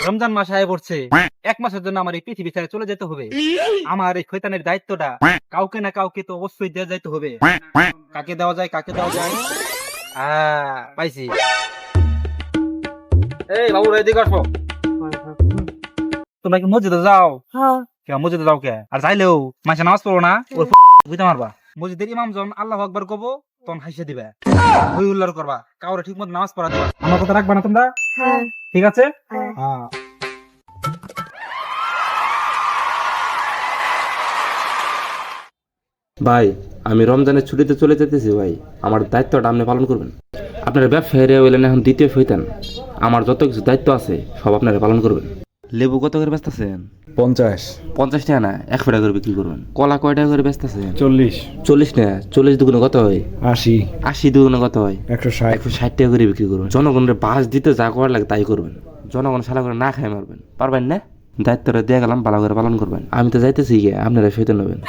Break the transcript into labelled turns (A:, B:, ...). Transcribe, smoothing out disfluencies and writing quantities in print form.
A: রমজান মাস আয় পড়ছে, 1 মাসের জন্য আমার এই পৃথিবী ছেড়ে চলে যেতে হবে। আমার এই শয়তানের দায়িত্বটা কাউকে না কাউকে তো অবশ্যই দেওয়া যাইতে হবে। কাকে দেওয়া যায়, কাকে দেওয়া যায়? পাইছি। এই বাবু, এদিকে আসো। তোমরা কি মসজিদে যাও? কে মসজিদে যাও কে? আর যাইলেও মাসে নামাজ পড়ো না, ওর বুঝতে পারবা। মসজিদের ইমাম যখন আল্লাহু আকবার কব তখন হাসিয়ে দিবে, হই হুল্লার করবা, কাউরে ঠিক মতো নামাজ পড়া দিবা। আমার কথা রাখবা না তোমরা? ঠিক আছে। হ্যাঁ।
B: ভাই, আমি রমজানের ছুটিতে চলে যেতেছি ভাই। আমার দায়িত্বটা আপনি পালন করবেন। আপনার ব্যবসায়ীরা হইলেন এখন দ্বিতীয় শৈতান। আমার যত কিছু দায়িত্ব আছে সব আপনারা পালন করবেন। লেবু কত করে ব্যস্ত আছেন?
C: 50,
B: 50 টাকা না, 100 টাকা করে বিক্রি করবেন। কলা কয় টাকা করে ব্যস্ত আছেন?
C: 40,
B: 40 টাকা। 40 দুগুণে কত হয়?
C: 80,
B: 80 দুগুণে কত হয়?
C: 160।
B: 160 টাকা করে বিক্রি করবেন। জনগণের বাস দিতে যা করার লাগে তাই করবেন। জনগণ সালা করে না খাই মারবেন, পারবেন না? দায়িত্বটা দিয়ে গেলাম, ভালো করে পালন করবেন। আমি তো যাইতেছি গিয়ে, আপনারা শৈতান হবেন।